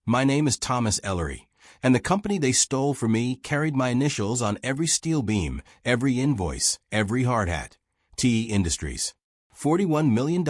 My name is Thomas Ellery, and the company they stole from me carried my initials on every steel beam, every invoice, every hard hat. TE Industries. $41 million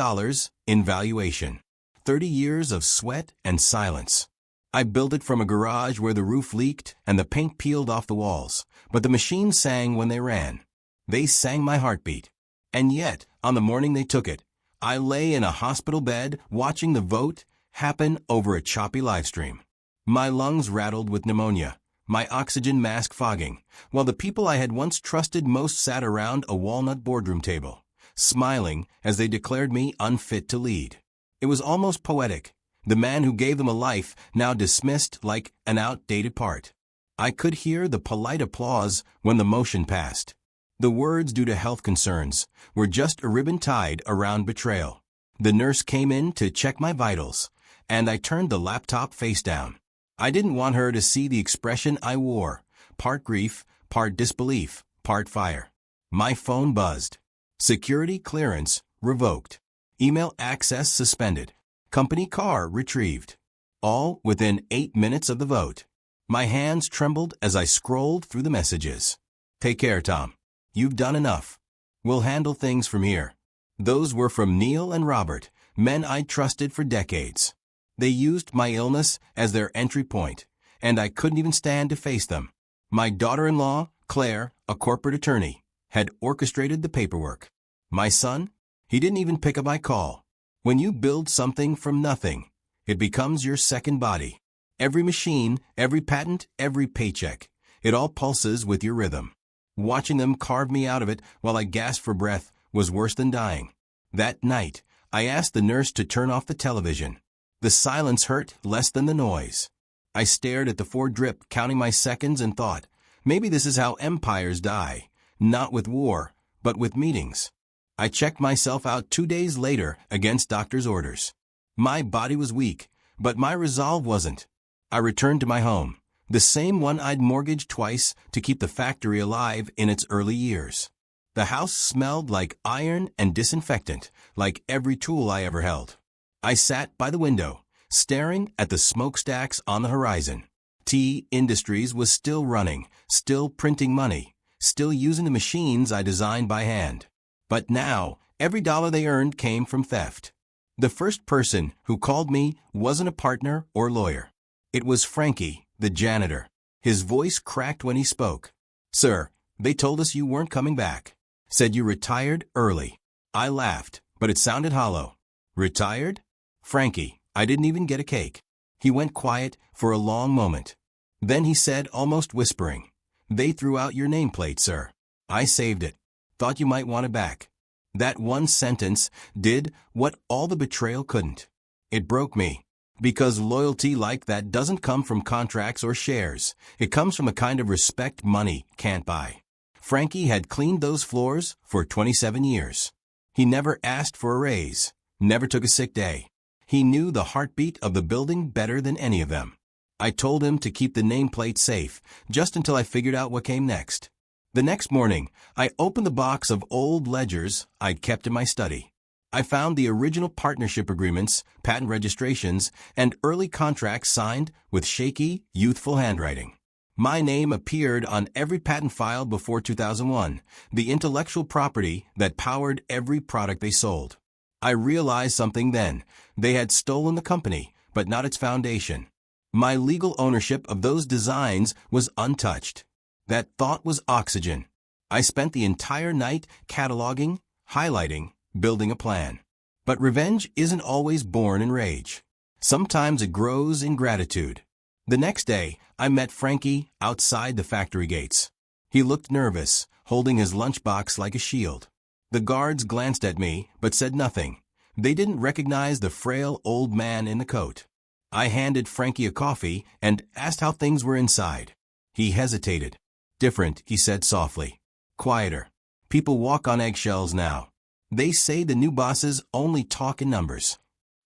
in valuation. 30 years of sweat and silence. I built it from a garage where the roof leaked and the paint peeled off the walls, but the machines sang when they ran. They sang my heartbeat. And yet, on the morning they took it, I lay in a hospital bed watching the vote happen over a choppy livestream. My lungs rattled with pneumonia, my oxygen mask fogging, while the people I had once trusted most sat around a walnut boardroom table, smiling as they declared me unfit to lead. It was almost poetic. The man who gave them a life now dismissed like an outdated part. I could hear the polite applause when the motion passed. The words due to health concerns were just a ribbon tied around betrayal. The nurse came in to check my vitals, and I turned the laptop face down. I didn't want her to see the expression I wore, part grief, part disbelief, part fire. My phone buzzed. Security clearance revoked. Email access suspended. Company car retrieved. All within 8 minutes of the vote. My hands trembled as I scrolled through the messages. Take care, Tom. You've done enough. We'll handle things from here. Those were from Neil and Robert, men I'd trusted for decades. They used my illness as their entry point, and I couldn't even stand to face them. My daughter-in-law, Claire, a corporate attorney, had orchestrated the paperwork. My son? He didn't even pick up my call. When you build something from nothing, it becomes your second body. Every machine, every patent, every paycheck, it all pulses with your rhythm. Watching them carve me out of it while I gasped for breath was worse than dying. That night, I asked the nurse to turn off the television. The silence hurt less than the noise. I stared at the 4 drip, counting my seconds, and thought, maybe this is how empires die, not with war, but with meetings. I checked myself out 2 days later against doctor's orders. My body was weak, but my resolve wasn't. I returned to my home, the same one I'd mortgaged twice to keep the factory alive in its early years. The house smelled like iron and disinfectant, like every tool I ever held. I sat by the window, staring at the smokestacks on the horizon. TE Industries was still running, still printing money, still using the machines I designed by hand. But now, every dollar they earned came from theft. The first person who called me wasn't a partner or lawyer. It was Frankie, the janitor. His voice cracked when he spoke. Sir, they told us you weren't coming back. Said you retired early. I laughed, but it sounded hollow. Retired? Frankie, I didn't even get a cake. He went quiet for a long moment. Then he said, almost whispering, They threw out your nameplate, sir. I saved it. Thought you might want it back. That one sentence did what all the betrayal couldn't. It broke me. Because loyalty like that doesn't come from contracts or shares. It comes from a kind of respect money can't buy. Frankie had cleaned those floors for 27 years. He never asked for a raise, never took a sick day. He knew the heartbeat of the building better than any of them. I told him to keep the nameplate safe, just until I figured out what came next. The next morning, I opened the box of old ledgers I'd kept in my study. I found the original partnership agreements, patent registrations, and early contracts signed with shaky, youthful handwriting. My name appeared on every patent file before 2001, the intellectual property that powered every product they sold. I realized something then. They had stolen the company, but not its foundation. My legal ownership of those designs was untouched. That thought was oxygen. I spent the entire night cataloging, highlighting, building a plan. But revenge isn't always born in rage. Sometimes it grows in gratitude. The next day, I met Frankie outside the factory gates. He looked nervous, holding his lunchbox like a shield. The guards glanced at me, but said nothing. They didn't recognize the frail old man in the coat. I handed Frankie a coffee and asked how things were inside. He hesitated. Different, he said softly. Quieter. People walk on eggshells now. They say the new bosses only talk in numbers.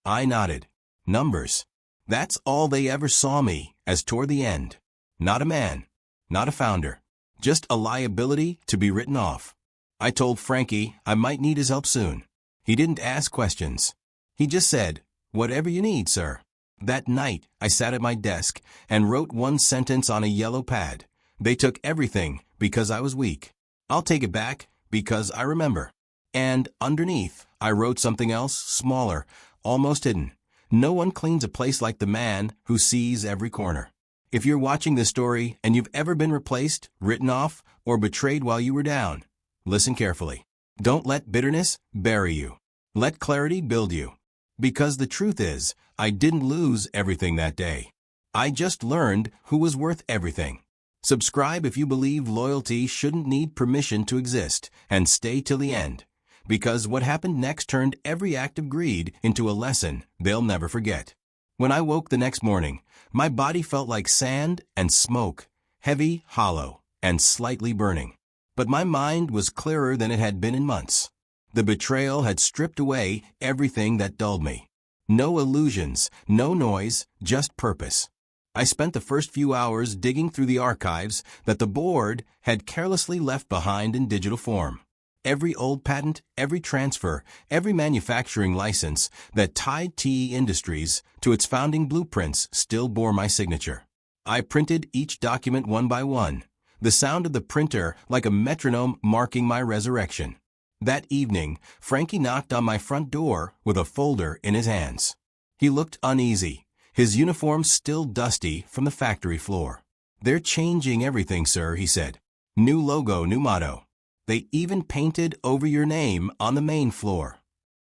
I nodded. Numbers. That's all they ever saw me as toward the end. Not a man. Not a founder. Just a liability to be written off. I told Frankie I might need his help soon. He didn't ask questions. He just said, whatever you need, sir. That night, I sat at my desk and wrote one sentence on a yellow pad. They took everything because I was weak. I'll take it back because I remember. And underneath, I wrote something else, smaller, almost hidden. No one cleans a place like the man who sees every corner. If you're watching this story and you've ever been replaced, written off, or betrayed while you were down, listen carefully. Don't let bitterness bury you. Let clarity build you. Because the truth is, I didn't lose everything that day. I just learned who was worth everything. Subscribe if you believe loyalty shouldn't need permission to exist, and stay till the end. Because what happened next turned every act of greed into a lesson they'll never forget. When I woke the next morning, my body felt like sand and smoke, heavy, hollow, and slightly burning. But my mind was clearer than it had been in months. The betrayal had stripped away everything that dulled me. No illusions, no noise, just purpose. I spent the first few hours digging through the archives that the board had carelessly left behind in digital form. Every old patent, every transfer, every manufacturing license that tied TE Industries to its founding blueprints still bore my signature. I printed each document one by one, the sound of the printer like a metronome marking my resurrection. That evening, Frankie knocked on my front door with a folder in his hands. He looked uneasy, his uniform still dusty from the factory floor. "They're changing everything, sir," he said. "New logo, new motto. They even painted over your name on the main floor."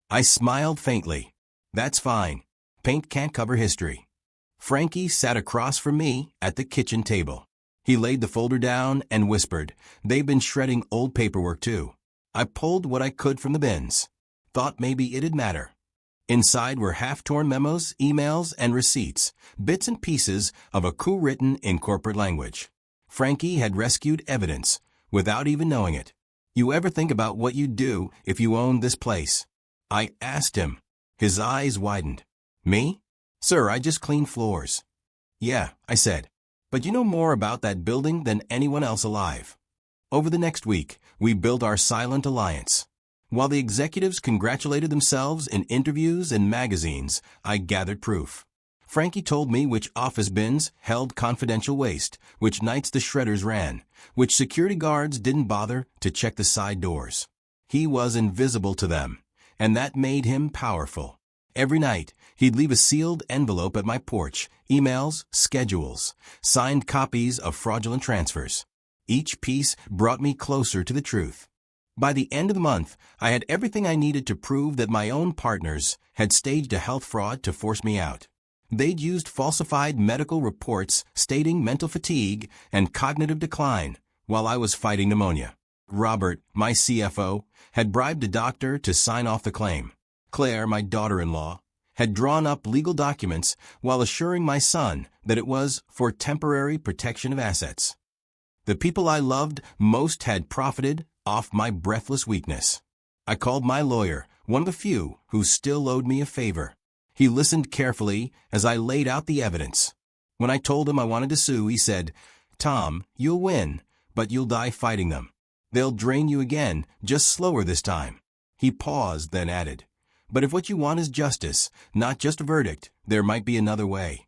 I smiled faintly. "That's fine. Paint can't cover history." Frankie sat across from me at the kitchen table. He laid the folder down and whispered, "They've been shredding old paperwork too." I pulled what I could from the bins. Thought maybe it'd matter. Inside were half-torn memos, emails, and receipts, bits and pieces of a coup written in corporate language. Frankie had rescued evidence, without even knowing it. "You ever think about what you'd do if you owned this place?" I asked him. His eyes widened. "Me? Sir, I just clean floors." "Yeah," I said. "But you know more about that building than anyone else alive." Over the next week, we built our silent alliance. While the executives congratulated themselves in interviews and magazines, I gathered proof. Frankie told me which office bins held confidential waste, which nights the shredders ran, which security guards didn't bother to check the side doors. He was invisible to them, and that made him powerful. Every night, he'd leave a sealed envelope at my porch, emails, schedules, signed copies of fraudulent transfers. Each piece brought me closer to the truth. By the end of the month, I had everything I needed to prove that my own partners had staged a health fraud to force me out. They'd used falsified medical reports stating mental fatigue and cognitive decline while I was fighting pneumonia. Robert, my CFO, had bribed a doctor to sign off the claim. Claire, my daughter-in-law, had drawn up legal documents while assuring my son that it was for temporary protection of assets. The people I loved most had profited off my breathless weakness. I called my lawyer, one of the few who still owed me a favor. He listened carefully as I laid out the evidence. When I told him I wanted to sue, he said, "Tom, you'll win, but you'll die fighting them. They'll drain you again, just slower this time." He paused, then added, "But if what you want is justice, not just a verdict, there might be another way."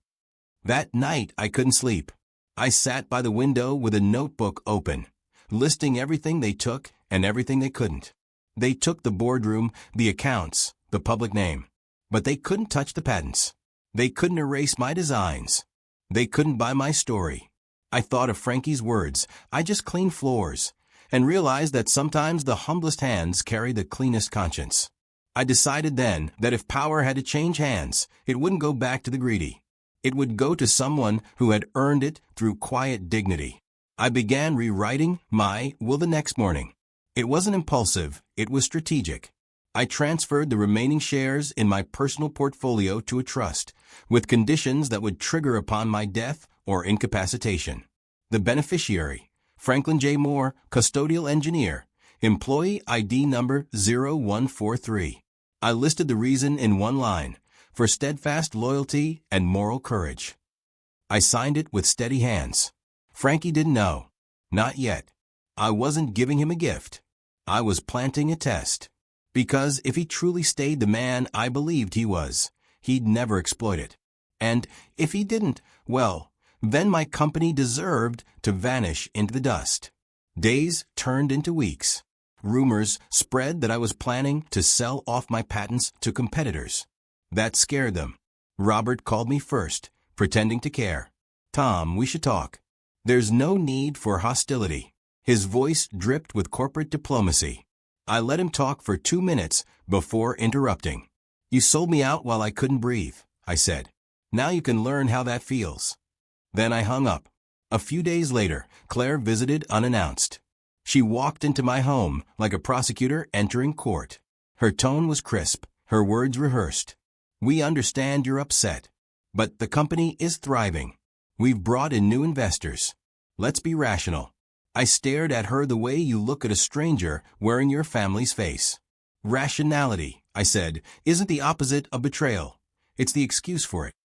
That night, I couldn't sleep. I sat by the window with a notebook open, listing everything they took and everything they couldn't. They took the boardroom, the accounts, the public name. But they couldn't touch the patents. They couldn't erase my designs. They couldn't buy my story. I thought of Frankie's words, "I just clean floors," and realized that sometimes the humblest hands carry the cleanest conscience. I decided then that if power had to change hands, it wouldn't go back to the greedy. It would go to someone who had earned it through quiet dignity. I began rewriting my will the next morning. It wasn't impulsive, it was strategic. I transferred the remaining shares in my personal portfolio to a trust, with conditions that would trigger upon my death or incapacitation. The beneficiary, Franklin J. Moore, custodial engineer, employee ID number 0143. I listed the reason in one line, for steadfast loyalty and moral courage. I signed it with steady hands. Frankie didn't know. Not yet. I wasn't giving him a gift. I was planting a test. Because if he truly stayed the man I believed he was, he'd never exploit it. And if he didn't, well, then my company deserved to vanish into the dust. Days turned into weeks. Rumors spread that I was planning to sell off my patents to competitors. That scared them. Robert called me first, pretending to care. "Tom, we should talk." "There's no need for hostility." His voice dripped with corporate diplomacy. I let him talk for 2 minutes before interrupting. "You sold me out while I couldn't breathe," I said. "Now you can learn how that feels." Then I hung up. A few days later, Claire visited unannounced. She walked into my home like a prosecutor entering court. Her tone was crisp, her words rehearsed. "We understand you're upset, but the company is thriving. We've brought in new investors. Let's be rational." I stared at her the way you look at a stranger wearing your family's face. "Rationality," I said, "isn't the opposite of betrayal. It's the excuse for it."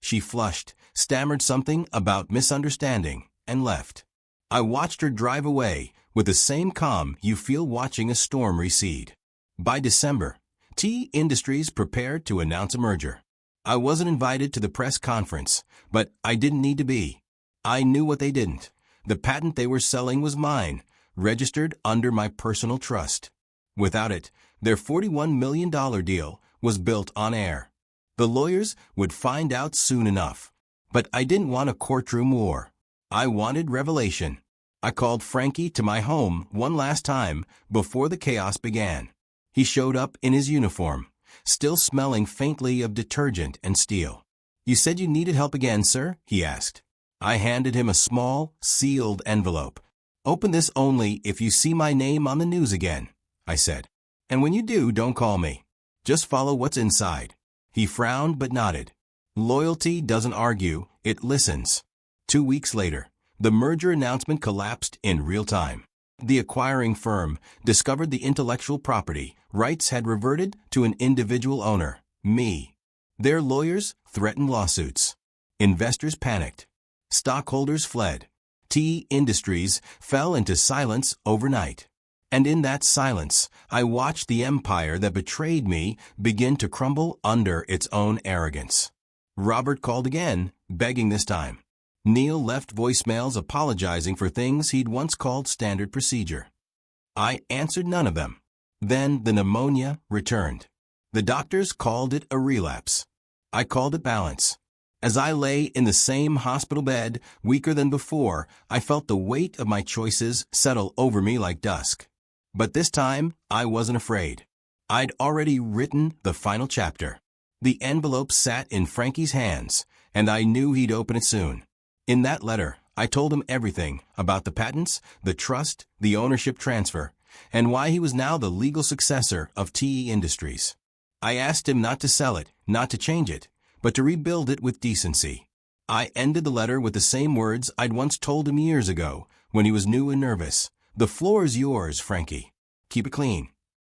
She flushed, stammered something about misunderstanding, and left. I watched her drive away with the same calm you feel watching a storm recede. By December, T Industries prepared to announce a merger. I wasn't invited to the press conference, but I didn't need to be. I knew what they didn't. The patent they were selling was mine, registered under my personal trust. Without it, their $41 million deal was built on air. The lawyers would find out soon enough. But I didn't want a courtroom war. I wanted revelation. I called Frankie to my home one last time before the chaos began. He showed up in his uniform, still smelling faintly of detergent and steel. "You said you needed help again, sir?" he asked. I handed him a small, sealed envelope. "Open this only if you see my name on the news again," I said. "And when you do, don't call me. Just follow what's inside." He frowned but nodded. Loyalty doesn't argue, it listens. 2 weeks later, the merger announcement collapsed in real time. The acquiring firm discovered the intellectual property rights had reverted to an individual owner, me. Their lawyers threatened lawsuits. Investors panicked. Stockholders fled. T Industries fell into silence overnight. And in that silence, I watched the empire that betrayed me begin to crumble under its own arrogance. Robert called again, begging this time. Neil left voicemails apologizing for things he'd once called standard procedure. I answered none of them. Then the pneumonia returned. The doctors called it a relapse. I called it balance. As I lay in the same hospital bed, weaker than before, I felt the weight of my choices settle over me like dusk. But this time, I wasn't afraid. I'd already written the final chapter. The envelope sat in Frankie's hands, and I knew he'd open it soon. In that letter, I told him everything about the patents, the trust, the ownership transfer, and why he was now the legal successor of TE Industries. I asked him not to sell it, not to change it, but to rebuild it with decency. I ended the letter with the same words I'd once told him years ago, when he was new and nervous. "The floor's yours, Frankie. Keep it clean."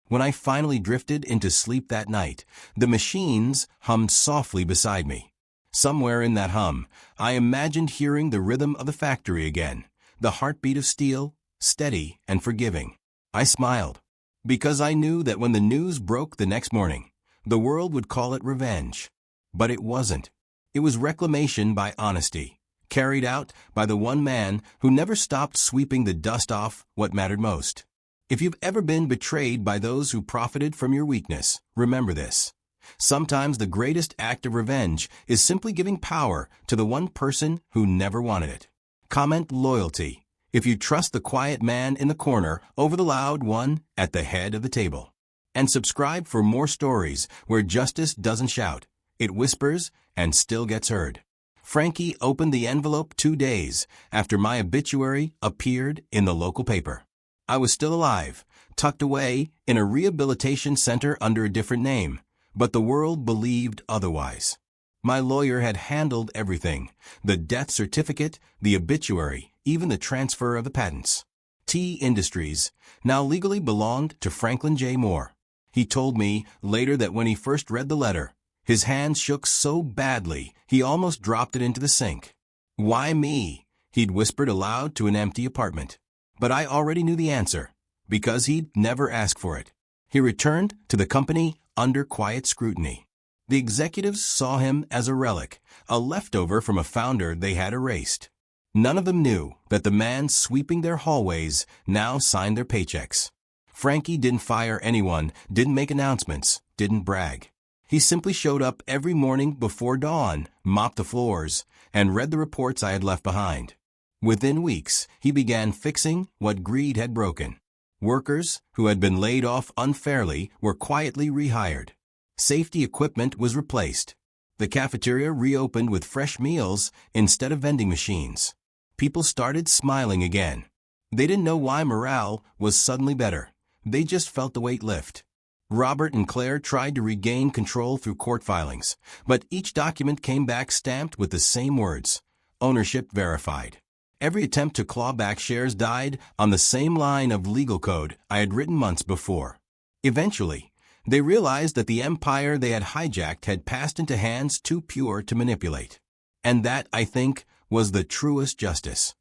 When I finally drifted into sleep that night, the machines hummed softly beside me. Somewhere in that hum, I imagined hearing the rhythm of the factory again, the heartbeat of steel, steady and forgiving. I smiled, because I knew that when the news broke the next morning, the world would call it revenge. But it wasn't. It was reclamation by honesty, carried out by the one man who never stopped sweeping the dust off what mattered most. If you've ever been betrayed by those who profited from your weakness, remember this. Sometimes the greatest act of revenge is simply giving power to the one person who never wanted it. Comment loyalty if you trust the quiet man in the corner over the loud one at the head of the table. And subscribe for more stories where justice doesn't shout. It whispers and still gets heard. Frankie opened the envelope 2 days after my obituary appeared in the local paper. I was still alive, tucked away in a rehabilitation center under a different name, but the world believed otherwise. My lawyer had handled everything: the death certificate, the obituary, even the transfer of the patents. T Industries now legally belonged to Franklin J. Moore. He told me later that when he first read the letter, his hand shook so badly he almost dropped it into the sink. "Why me?" he'd whispered aloud to an empty apartment. But I already knew the answer, because he'd never asked for it. He returned to the company under quiet scrutiny. The executives saw him as a relic, a leftover from a founder they had erased. None of them knew that the man sweeping their hallways now signed their paychecks. Frankie didn't fire anyone, didn't make announcements, didn't brag. He simply showed up every morning before dawn, mopped the floors, and read the reports I had left behind. Within weeks, he began fixing what greed had broken. Workers who had been laid off unfairly were quietly rehired. Safety equipment was replaced. The cafeteria reopened with fresh meals instead of vending machines. People started smiling again. They didn't know why morale was suddenly better. They just felt the weight lift. Robert and Claire tried to regain control through court filings, but each document came back stamped with the same words: ownership verified. Every attempt to claw back shares died on the same line of legal code I had written months before. Eventually, they realized that the empire they had hijacked had passed into hands too pure to manipulate. And that, I think, was the truest justice.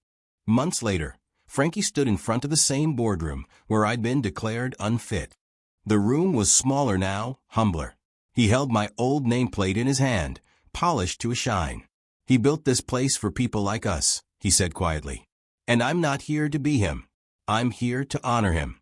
Months later, Frankie stood in front of the same boardroom where I'd been declared unfit. The room was smaller now, humbler. He held my old nameplate in his hand, polished to a shine. He built this place for people like us, he said quietly. And I'm not here to be him. I'm here to honor him.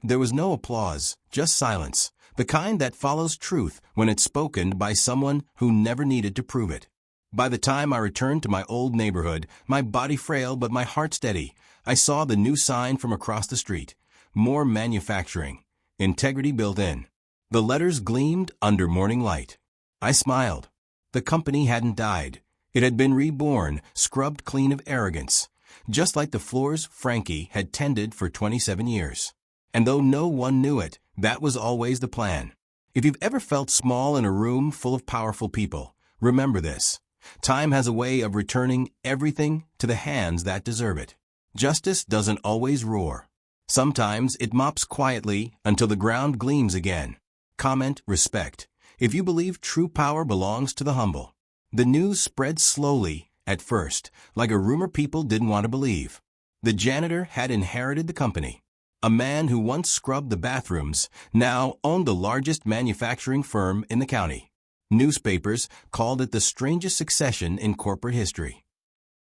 There was no applause, just silence, the kind that follows truth when it's spoken by someone who never needed to prove it. By the time I returned to my old neighborhood, my body frail but my heart steady, I saw the new sign from across the street: more manufacturing, integrity built in. The letters gleamed under morning light. I smiled. The company hadn't died. It had been reborn, scrubbed clean of arrogance, just like the floors Frankie had tended for 27 years. And though no one knew it, that was always the plan. If you've ever felt small in a room full of powerful people, remember this: time has a way of returning everything to the hands that deserve it. Justice doesn't always roar. Sometimes it mops quietly until the ground gleams again. Comment respect if you believe true power belongs to the humble. The news spread slowly at first, like a rumor people didn't want to believe. The janitor had inherited the company. A man who once scrubbed the bathrooms now owned the largest manufacturing firm in the county. Newspapers called it the strangest succession in corporate history.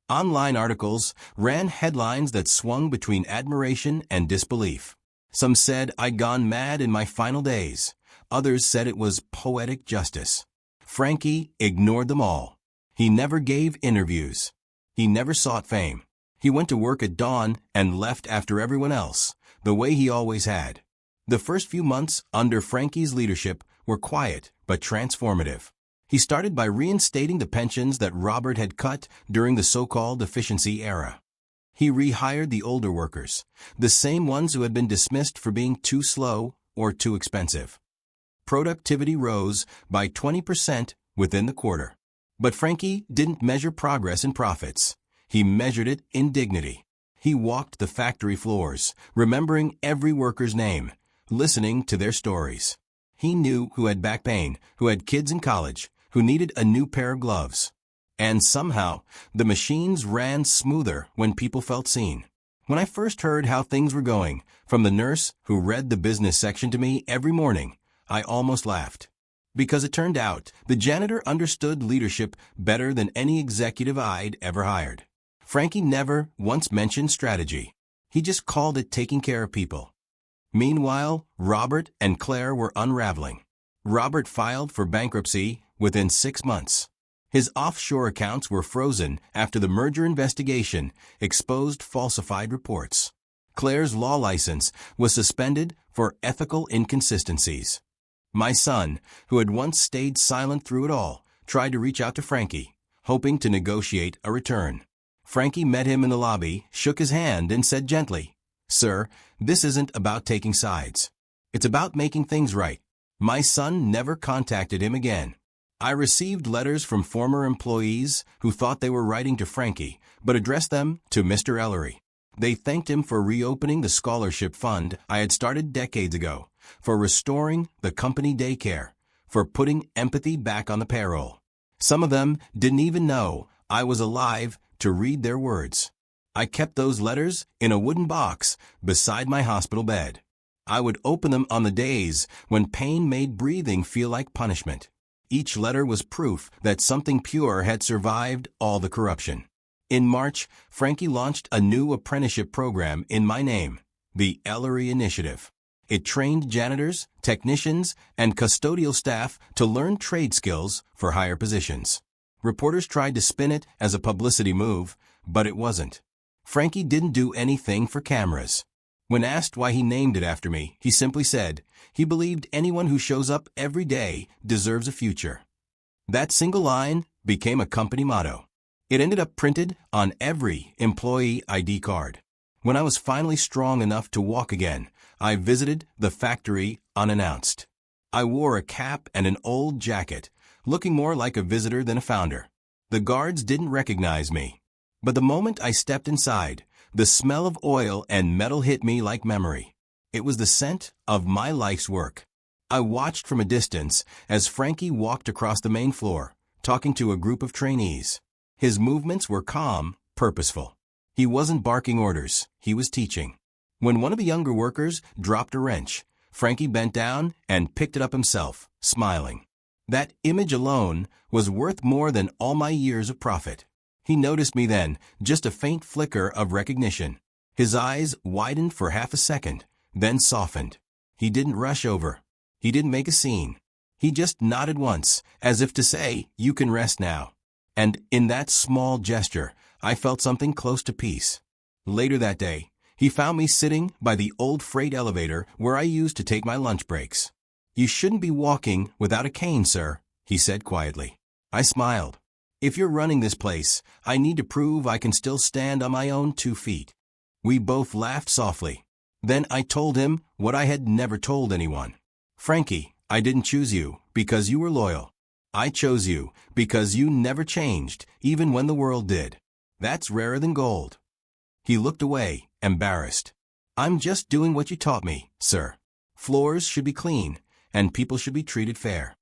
Online articles ran headlines that swung between admiration and disbelief. Some said I'd gone mad in my final days. Others said it was poetic justice. Frankie ignored them all. He never gave interviews. He never sought fame. He went to work at dawn and left after everyone else, the way he always had. The first few months under Frankie's leadership were quiet but transformative. He started by reinstating the pensions that Robert had cut during the so-called efficiency era. He rehired the older workers, the same ones who had been dismissed for being too slow or too expensive. Productivity rose by 20% within the quarter. But Frankie didn't measure progress in profits. He measured it in dignity. He walked the factory floors, remembering every worker's name, listening to their stories. He knew who had back pain, who had kids in college, who needed a new pair of gloves. And somehow, the machines ran smoother when people felt seen. When I first heard how things were going, from the nurse who read the business section to me every morning, I almost laughed. Because it turned out, the janitor understood leadership better than any executive I'd ever hired. Frankie never once mentioned strategy. He just called it taking care of people. Meanwhile, Robert and Claire were unraveling. Robert filed for bankruptcy within 6 months. His offshore accounts were frozen after the merger investigation exposed falsified reports. Claire's law license was suspended for ethical inconsistencies. My son, who had once stayed silent through it all, tried to reach out to Frankie, hoping to negotiate a return. Frankie met him in the lobby, shook his hand, and said gently, "Sir, this isn't about taking sides. It's about making things right." My son never contacted him again. I received letters from former employees who thought they were writing to Frankie, but addressed them to Mr. Ellery. They thanked him for reopening the scholarship fund I had started decades ago, for restoring the company daycare, for putting empathy back on the payroll. Some of them didn't even know I was alive to read their words. I kept those letters in a wooden box beside my hospital bed. I would open them on the days when pain made breathing feel like punishment. Each letter was proof that something pure had survived all the corruption. In March, Frankie launched a new apprenticeship program in my name, the Ellery Initiative. It trained janitors, technicians, and custodial staff to learn trade skills for higher positions. Reporters tried to spin it as a publicity move, but it wasn't. Frankie didn't do anything for cameras. When asked why he named it after me, he simply said he believed anyone who shows up every day deserves a future. That single line became a company motto. It ended up printed on every employee ID card. When I was finally strong enough to walk again, I visited the factory unannounced. I wore a cap and an old jacket, looking more like a visitor than a founder. The guards didn't recognize me. But the moment I stepped inside, the smell of oil and metal hit me like memory. It was the scent of my life's work. I watched from a distance as Frankie walked across the main floor, talking to a group of trainees. His movements were calm, purposeful. He wasn't barking orders, he was teaching. When one of the younger workers dropped a wrench, Frankie bent down and picked it up himself, smiling. That image alone was worth more than all my years of profit. He noticed me then, just a faint flicker of recognition. His eyes widened for half a second, then softened. He didn't rush over. He didn't make a scene. He just nodded once, as if to say, "You can rest now." And in that small gesture, I felt something close to peace. Later that day, he found me sitting by the old freight elevator where I used to take my lunch breaks. "You shouldn't be walking without a cane, sir," he said quietly. I smiled. "If you're running this place, I need to prove I can still stand on my own 2 feet. We both laughed softly. Then I told him what I had never told anyone. "Frankie, I didn't choose you because you were loyal. I chose you because you never changed, even when the world did. That's rarer than gold." He looked away, embarrassed. "I'm just doing what you taught me, sir. Floors should be clean, and people should be treated fair."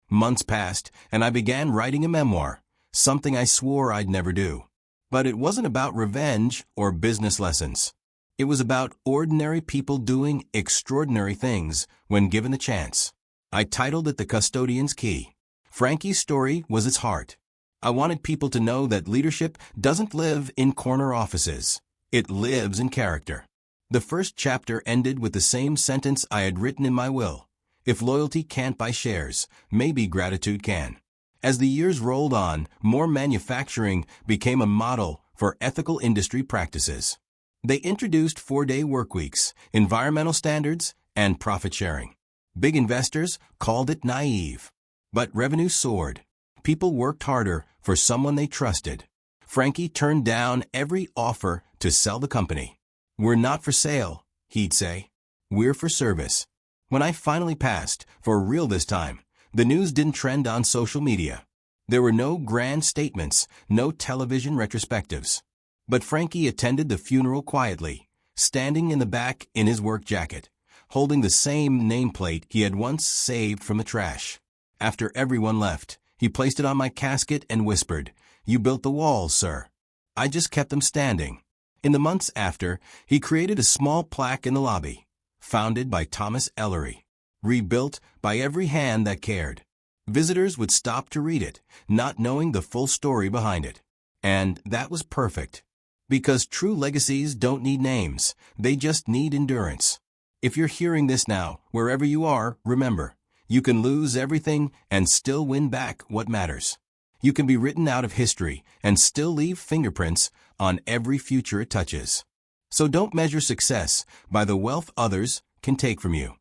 Months passed, and I began writing a memoir, something I swore I'd never do. But it wasn't about revenge or business lessons. It was about ordinary people doing extraordinary things when given the chance. I titled it The Custodian's Key. Frankie's story was its heart. I wanted people to know that leadership doesn't live in corner offices. It lives in character. The first chapter ended with the same sentence I had written in my will. If loyalty can't buy shares, maybe gratitude can. As the years rolled on, more manufacturing became a model for ethical industry practices. They introduced 4-day workweeks, environmental standards, and profit sharing. Big investors called it naive. But revenue soared. People worked harder for someone they trusted. Frankie turned down every offer to sell the company. "We're not for sale," he'd say. "We're for service." When I finally passed, for real this time, the news didn't trend on social media. There were no grand statements, no television retrospectives. But Frankie attended the funeral quietly, standing in the back in his work jacket, holding the same nameplate he had once saved from the trash. After everyone left, he placed it on my casket and whispered, "You built the walls, sir." I just kept them standing. In the months after, he created a small plaque in the lobby, founded by Thomas Ellery, rebuilt by every hand that cared. Visitors would stop to read it, not knowing the full story behind it. And that was perfect. Because true legacies don't need names, they just need endurance. If you're hearing this now, wherever you are, remember, you can lose everything and still win back what matters. You can be written out of history and still leave fingerprints on every future it touches. So don't measure success by the wealth others can take from you.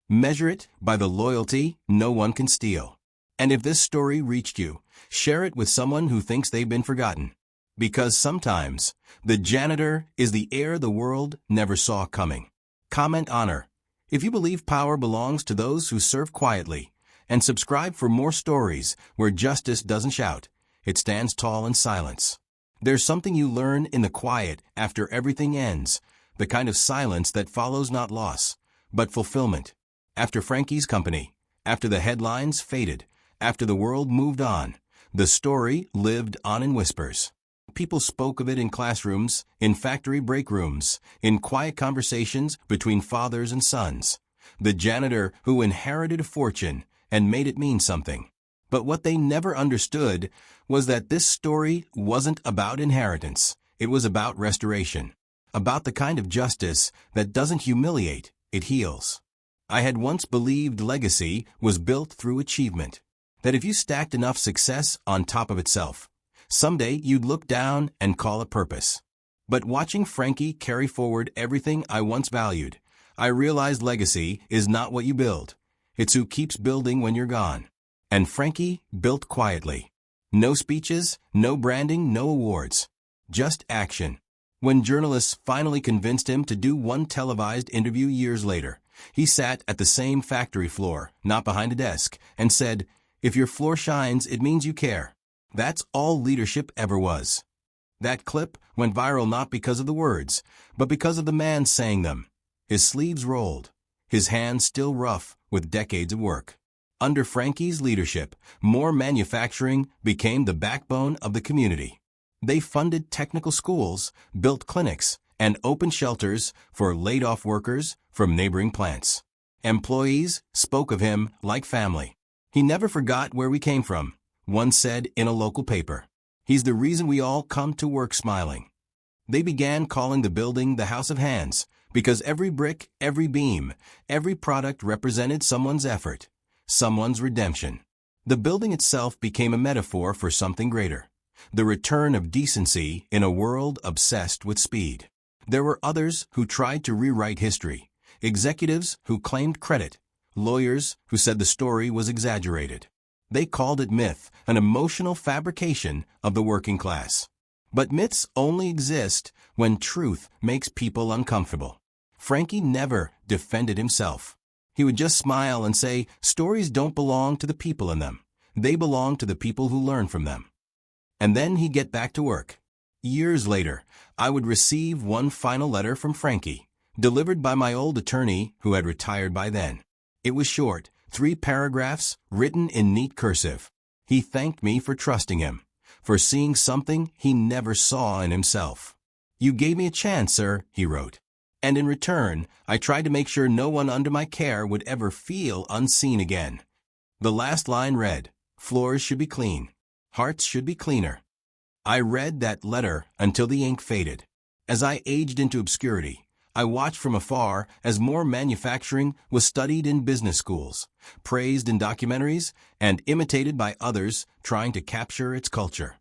Measure it by the loyalty no one can steal. And if this story reached you, share it with someone who thinks they've been forgotten. Because sometimes, the janitor is the heir the world never saw coming. Comment on her if you believe power belongs to those who serve quietly, and subscribe for more stories where justice doesn't shout, it stands tall in silence. There's something you learn in the quiet after everything ends, the kind of silence that follows not loss, but fulfillment. After Frankie's company, after the headlines faded, after the world moved on, the story lived on in whispers. People spoke of it in classrooms, in factory break rooms, in quiet conversations between fathers and sons. The janitor who inherited a fortune and made it mean something. But what they never understood was that this story wasn't about inheritance. It was about restoration. About the kind of justice that doesn't humiliate, it heals. I had once believed legacy was built through achievement. That if you stacked enough success on top of itself, someday you'd look down and call it purpose. But watching Frankie carry forward everything I once valued, I realized legacy is not what you build. It's who keeps building when you're gone. And Frankie built quietly. No speeches, no branding, no awards. Just action. When journalists finally convinced him to do one televised interview years later, he sat at the same factory floor, not behind a desk, and said, "If your floor shines, it means you care." That's all leadership ever was. That clip went viral not because of the words, but because of the man saying them. His sleeves rolled, his hands still rough with decades of work. Under Frankie's leadership, more manufacturing became the backbone of the community. They funded technical schools, built clinics, and opened shelters for laid-off workers from neighboring plants. Employees spoke of him like family. "He never forgot where we came from," one said in a local paper. "He's the reason we all come to work smiling." They began calling the building the House of Hands because every brick, every beam, every product represented someone's effort. Someone's redemption. The building itself became a metaphor for something greater. The return of decency in a world obsessed with speed. There were others who tried to rewrite history. Executives who claimed credit. Lawyers who said the story was exaggerated. They called it myth, an emotional fabrication of the working class. But myths only exist when truth makes people uncomfortable. Frankie never defended himself. He would just smile and say, "Stories don't belong to the people in them. They belong to the people who learn from them." And then he'd get back to work. Years later, I would receive one final letter from Frankie, delivered by my old attorney who had retired by then. It was short, 3 paragraphs, written in neat cursive. He thanked me for trusting him, for seeing something he never saw in himself. "You gave me a chance, sir," he wrote. "And in return, I tried to make sure no one under my care would ever feel unseen again." The last line read, "Floors should be clean. Hearts should be cleaner." I read that letter until the ink faded. As I aged into obscurity, I watched from afar as more manufacturing was studied in business schools, praised in documentaries, and imitated by others trying to capture its culture.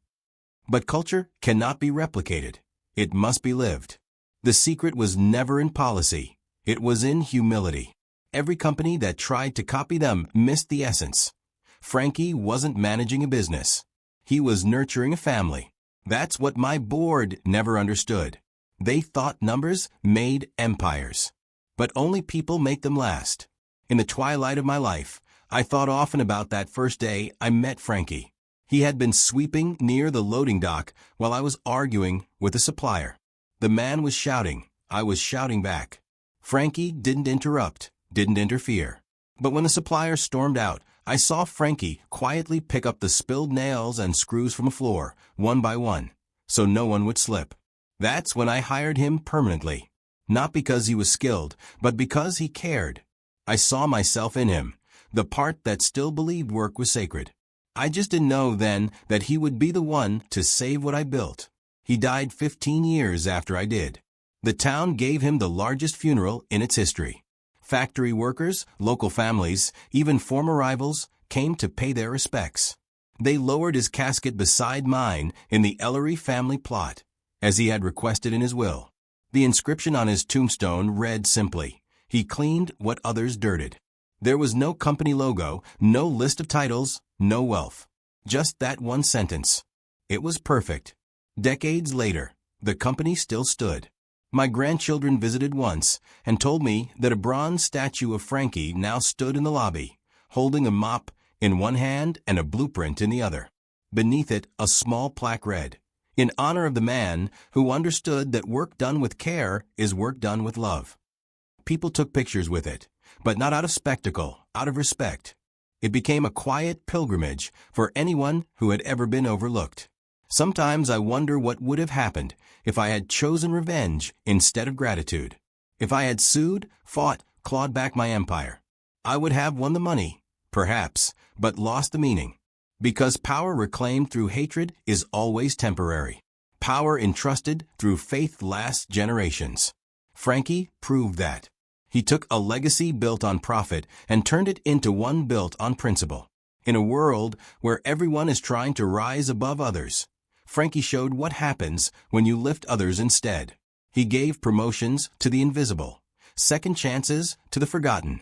But culture cannot be replicated. It must be lived. The secret was never in policy. It was in humility. Every company that tried to copy them missed the essence. Frankie wasn't managing a business. He was nurturing a family. That's what my board never understood. They thought numbers made empires. But only people make them last. In the twilight of my life, I thought often about that first day I met Frankie. He had been sweeping near the loading dock while I was arguing with a supplier. The man was shouting. I was shouting back. Frankie didn't interrupt, didn't interfere. But when the supplier stormed out, I saw Frankie quietly pick up the spilled nails and screws from the floor, one by one, so no one would slip. That's when I hired him permanently. Not because he was skilled, but because he cared. I saw myself in him, the part that still believed work was sacred. I just didn't know then that he would be the one to save what I built. He died 15 years after I did. The town gave him the largest funeral in its history. Factory workers, local families, even former rivals came to pay their respects. They lowered his casket beside mine in the Ellery family plot, as he had requested in his will. The inscription on his tombstone read simply, "He cleaned what others dirted." There was no company logo, no list of titles, no wealth. Just that one sentence. It was perfect. Decades later, the company still stood. My grandchildren visited once and told me that a bronze statue of Frankie now stood in the lobby, holding a mop in one hand and a blueprint in the other. Beneath it, a small plaque read, "In honor of the man who understood that work done with care is work done with love." People took pictures with it, but not out of spectacle, out of respect. It became a quiet pilgrimage for anyone who had ever been overlooked. Sometimes I wonder what would have happened if I had chosen revenge instead of gratitude. If I had sued, fought, clawed back my empire. I would have won the money, perhaps, but lost the meaning. Because power reclaimed through hatred is always temporary. Power entrusted through faith lasts generations. Frankie proved that. He took a legacy built on profit and turned it into one built on principle. In a world where everyone is trying to rise above others, Frankie showed what happens when you lift others instead. He gave promotions to the invisible, second chances to the forgotten,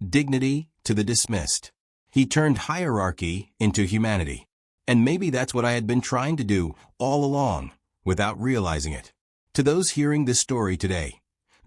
dignity to the dismissed. He turned hierarchy into humanity. And maybe that's what I had been trying to do all along, without realizing it. To those hearing this story today,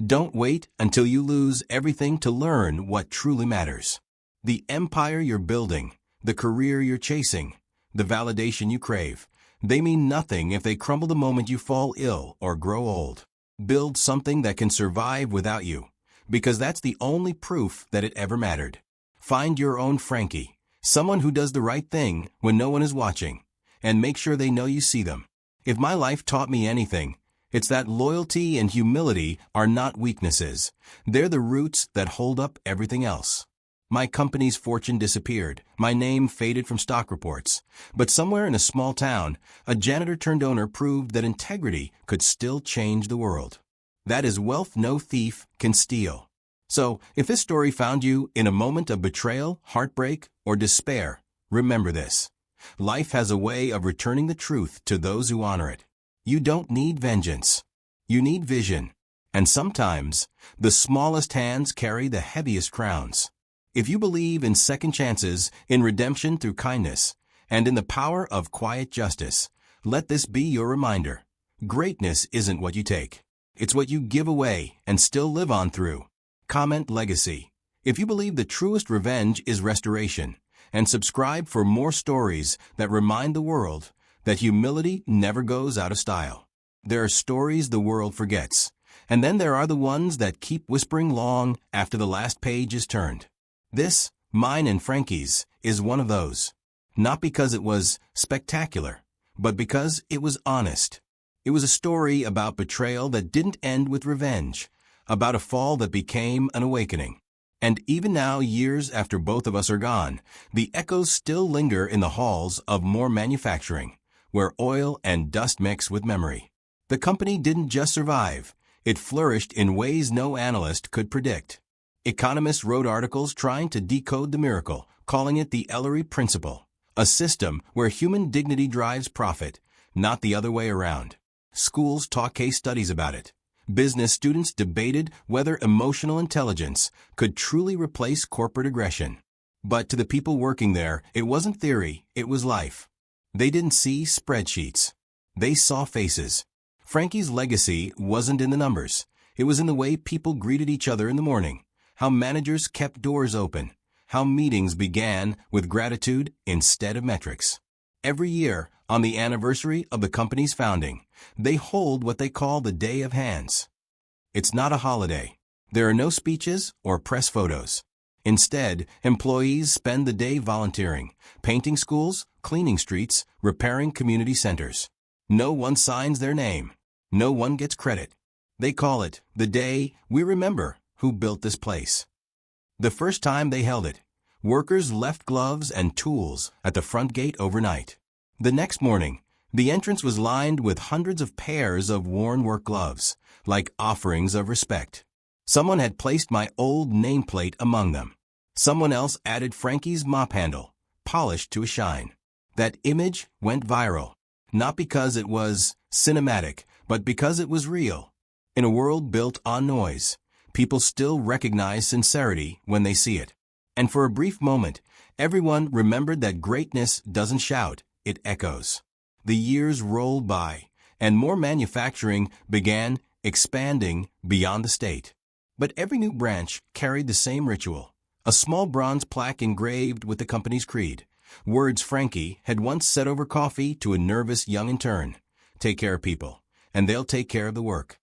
don't wait until you lose everything to learn what truly matters. The empire you're building, the career you're chasing, the validation you crave, they mean nothing if they crumble the moment you fall ill or grow old. Build something that can survive without you, because that's the only proof that it ever mattered. Find your own Frankie, someone who does the right thing when no one is watching, and make sure they know you see them. If my life taught me anything, it's that loyalty and humility are not weaknesses. They're the roots that hold up everything else. My company's fortune disappeared. My name faded from stock reports. But somewhere in a small town, a janitor-turned-owner proved that integrity could still change the world. That is wealth no thief can steal. So, if this story found you in a moment of betrayal, heartbreak, or despair, remember this. Life has a way of returning the truth to those who honor it. You don't need vengeance. You need vision. And sometimes, the smallest hands carry the heaviest crowns. If you believe in second chances, in redemption through kindness, and in the power of quiet justice, let this be your reminder. Greatness isn't what you take. It's what you give away and still live on through. Comment legacy if you believe the truest revenge is restoration, and subscribe for more stories that remind the world that humility never goes out of style. There are stories the world forgets, and then there are the ones that keep whispering long after the last page is turned. This, mine and Frankie's, is one of those. Not because it was spectacular, but because it was honest. It was a story about betrayal that didn't end with revenge, about a fall that became an awakening. And even now, years after both of us are gone, the echoes still linger in the halls of More Manufacturing, where oil and dust mix with memory. The company didn't just survive, it flourished in ways no analyst could predict. Economists wrote articles trying to decode the miracle, calling it the Ellery Principle, a system where human dignity drives profit, not the other way around. Schools taught case studies about it. Business students debated whether emotional intelligence could truly replace corporate aggression. But to the people working there, it wasn't theory, it was life. They didn't see spreadsheets. They saw faces. Frankie's legacy wasn't in the numbers. It was in the way people greeted each other in the morning, how managers kept doors open, how meetings began with gratitude instead of metrics. Every year, on the anniversary of the company's founding, they hold what they call the Day of Hands. It's not a holiday. There are no speeches or press photos. Instead, employees spend the day volunteering, painting schools, cleaning streets, repairing community centers. No one signs their name. No one gets credit. They call it the day we remember who built this place. The first time they held it, workers left gloves and tools at the front gate overnight. The next morning, the entrance was lined with hundreds of pairs of worn work gloves, like offerings of respect. Someone had placed my old nameplate among them. Someone else added Frankie's mop handle, polished to a shine. That image went viral, not because it was cinematic, but because it was real. In a world built on noise, people still recognize sincerity when they see it. And for a brief moment, everyone remembered that greatness doesn't shout, it echoes. The years rolled by, and More Manufacturing began expanding beyond the state. But every new branch carried the same ritual, a small bronze plaque engraved with the company's creed. Words Frankie had once said over coffee to a nervous young intern. Take care of people, and they'll take care of the work.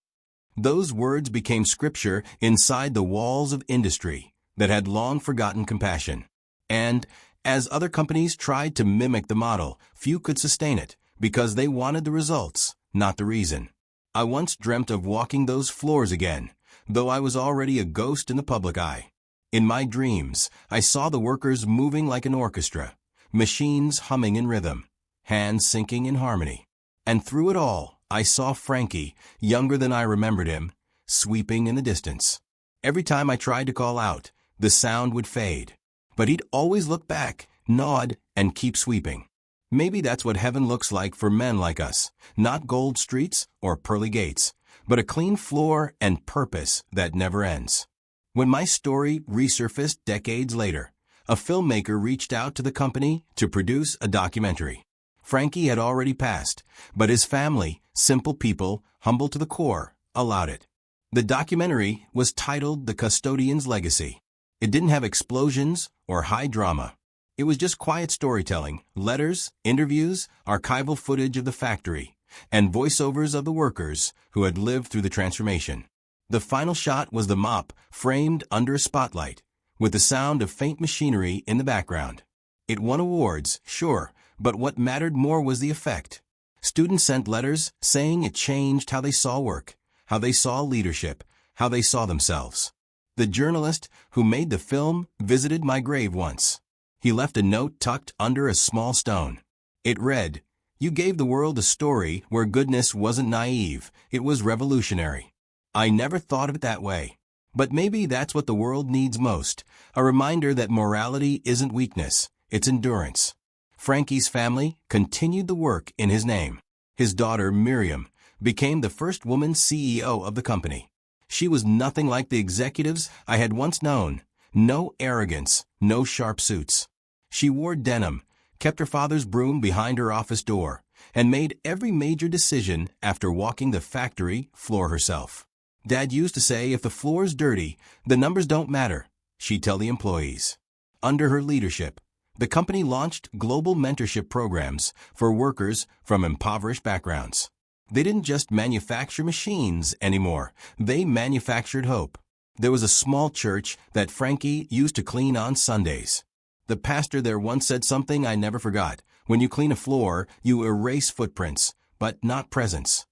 Those words became scripture inside the walls of industry that had long forgotten compassion. And as other companies tried to mimic the model, few could sustain it because they wanted the results, not the reason. I once dreamt of walking those floors again, though I was already a ghost in the public eye. In my dreams, I saw the workers moving like an orchestra, machines humming in rhythm, hands syncing in harmony. And through it all, I saw Frankie, younger than I remembered him, sweeping in the distance. Every time I tried to call out, the sound would fade. But he'd always look back, nod, and keep sweeping. Maybe that's what heaven looks like for men like us, not gold streets or pearly gates, but a clean floor and purpose that never ends. When my story resurfaced decades later, a filmmaker reached out to the company to produce a documentary. Frankie had already passed, but his family, simple people, humble to the core, allowed it. The documentary was titled The Custodian's Legacy. It didn't have explosions or high drama. It was just quiet storytelling, letters, interviews, archival footage of the factory, and voiceovers of the workers who had lived through the transformation. The final shot was the mop framed under a spotlight, with the sound of faint machinery in the background. It won awards, sure, but what mattered more was the effect. Students sent letters saying it changed how they saw work, how they saw leadership, how they saw themselves. The journalist who made the film visited my grave once. He left a note tucked under a small stone. It read, "You gave the world a story where goodness wasn't naive, it was revolutionary." I never thought of it that way. But maybe that's what the world needs most, a reminder that morality isn't weakness, it's endurance. Frankie's family continued the work in his name. His daughter, Miriam, became the first woman CEO of the company. She was nothing like the executives I had once known. No arrogance, no sharp suits. She wore denim, kept her father's broom behind her office door, and made every major decision after walking the factory floor herself. Dad used to say if the floor's dirty, the numbers don't matter, she'd tell the employees. Under her leadership, the company launched global mentorship programs for workers from impoverished backgrounds. They didn't just manufacture machines anymore, they manufactured hope. There was a small church that Frankie used to clean on Sundays. The pastor there once said something I never forgot. When you clean a floor, you erase footprints, but not presence.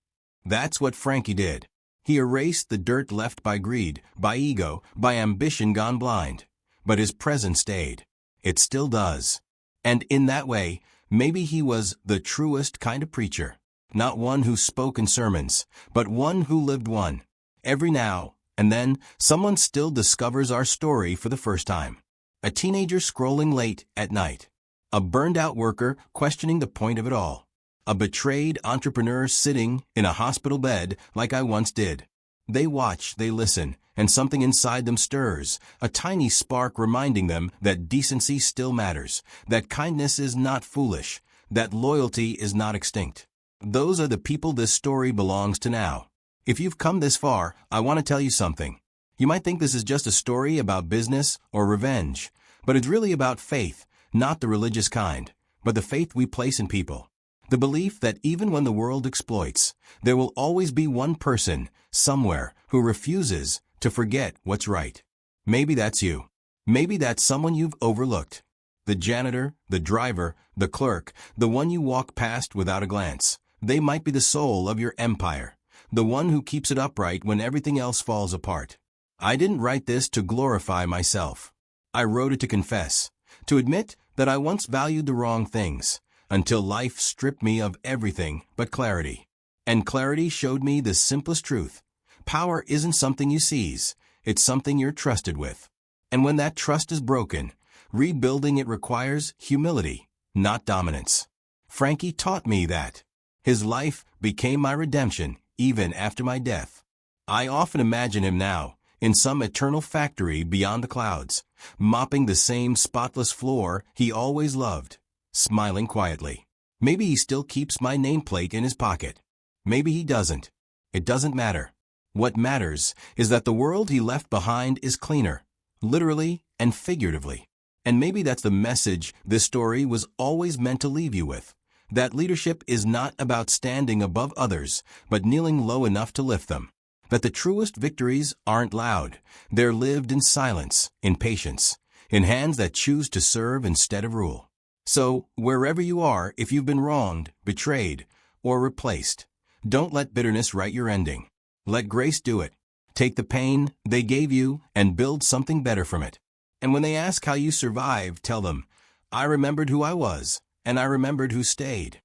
That's what Frankie did. He erased the dirt left by greed, by ego, by ambition gone blind. But his presence stayed. It still does. And in that way, maybe he was the truest kind of preacher. Not one who spoke in sermons, but one who lived one. Every now and then, someone still discovers our story for the first time. A teenager scrolling late at night. A burned-out worker questioning the point of it all. A betrayed entrepreneur sitting in a hospital bed like I once did. They watch, they listen, and something inside them stirs, a tiny spark reminding them that decency still matters, that kindness is not foolish, that loyalty is not extinct. Those are the people this story belongs to now. If you've come this far, I want to tell you something. You might think this is just a story about business or revenge, but it's really about faith, not the religious kind, but the faith we place in people. The belief that even when the world exploits, there will always be one person, somewhere, who refuses to forget what's right. Maybe that's you. Maybe that's someone you've overlooked. The janitor, the driver, the clerk, the one you walk past without a glance. They might be the soul of your empire, the one who keeps it upright when everything else falls apart. I didn't write this to glorify myself. I wrote it to confess, to admit that I once valued the wrong things, until life stripped me of everything but clarity. And clarity showed me the simplest truth. Power isn't something you seize, it's something you're trusted with. And when that trust is broken, rebuilding it requires humility, not dominance. Frankie taught me that. His life became my redemption, even after my death. I often imagine him now, in some eternal factory beyond the clouds, mopping the same spotless floor he always loved, smiling quietly. Maybe he still keeps my nameplate in his pocket. Maybe he doesn't. It doesn't matter. What matters is that the world he left behind is cleaner, literally and figuratively. And maybe that's the message this story was always meant to leave you with. That leadership is not about standing above others, but kneeling low enough to lift them. That the truest victories aren't loud. They're lived in silence, in patience, in hands that choose to serve instead of rule. So, wherever you are, if you've been wronged, betrayed, or replaced, don't let bitterness write your ending. Let grace do it. Take the pain they gave you and build something better from it. And when they ask how you survive, tell them, I remembered who I was, and I remembered who stayed.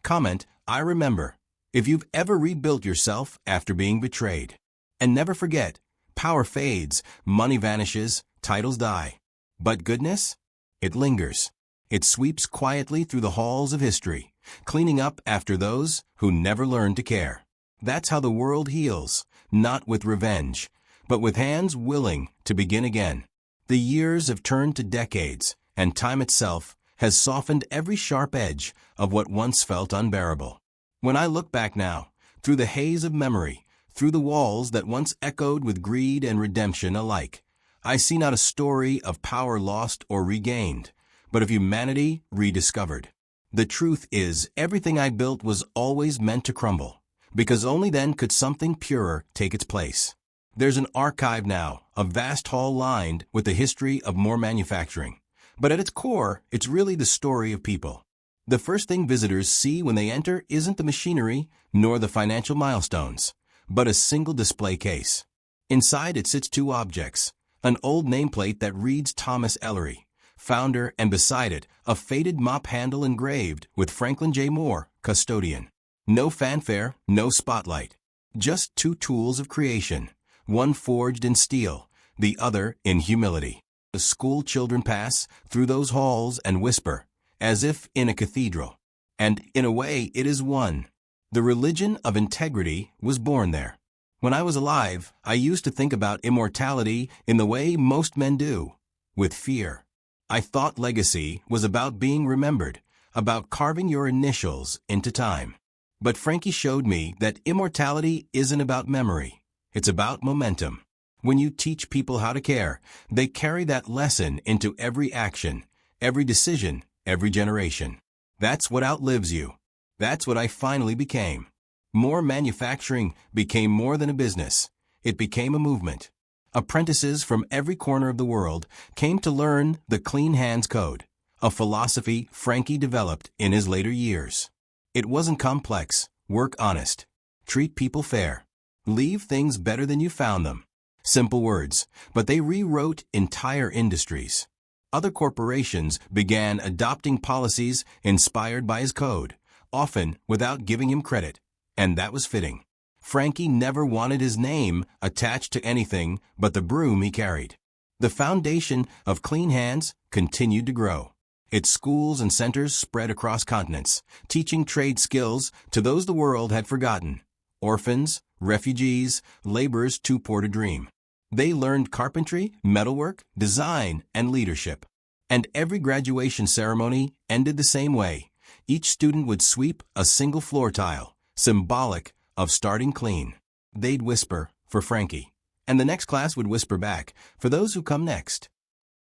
Comment, I remember, if you've ever rebuilt yourself after being betrayed. And never forget, power fades, money vanishes, titles die. But goodness? It lingers. It sweeps quietly through the halls of history, cleaning up after those who never learned to care. That's how the world heals, not with revenge, but with hands willing to begin again. The years have turned to decades, and time itself has softened every sharp edge of what once felt unbearable. When I look back now, through the haze of memory, through the walls that once echoed with greed and redemption alike, I see not a story of power lost or regained, but of humanity rediscovered. The truth is, everything I built was always meant to crumble, because only then could something purer take its place. There's an archive now, a vast hall lined with the history of more manufacturing. But at its core, it's really the story of people. The first thing visitors see when they enter isn't the machinery nor the financial milestones, but a single display case. Inside it sits two objects, an old nameplate that reads Thomas Ellery, founder, and beside it, a faded mop handle engraved with Franklin J. Moore, custodian. No fanfare, no spotlight. Just two tools of creation, one forged in steel, the other in humility. The school children pass through those halls and whisper, as if in a cathedral. And in a way, it is one. The religion of integrity was born there. When I was alive, I used to think about immortality in the way most men do, with fear. I thought legacy was about being remembered, about carving your initials into time. But Frankie showed me that immortality isn't about memory. It's about momentum. When you teach people how to care, they carry that lesson into every action, every decision, every generation. That's what outlives you. That's what I finally became. More manufacturing became more than a business. It became a movement. Apprentices from every corner of the world came to learn the Clean Hands Code, a philosophy Frankie developed in his later years. It wasn't complex. Work honest. Treat people fair. Leave things better than you found them. Simple words, but they rewrote entire industries. Other corporations began adopting policies inspired by his code, often without giving him credit, and that was fitting. Frankie never wanted his name attached to anything but the broom he carried. The foundation of Clean Hands continued to grow. Its schools and centers spread across continents, teaching trade skills to those the world had forgotten. Orphans, refugees, laborers too poor to dream. They learned carpentry, metalwork, design, and leadership. And every graduation ceremony ended the same way. Each student would sweep a single floor tile, symbolic of starting clean. They'd whisper, for Frankie. And the next class would whisper back, for those who come next.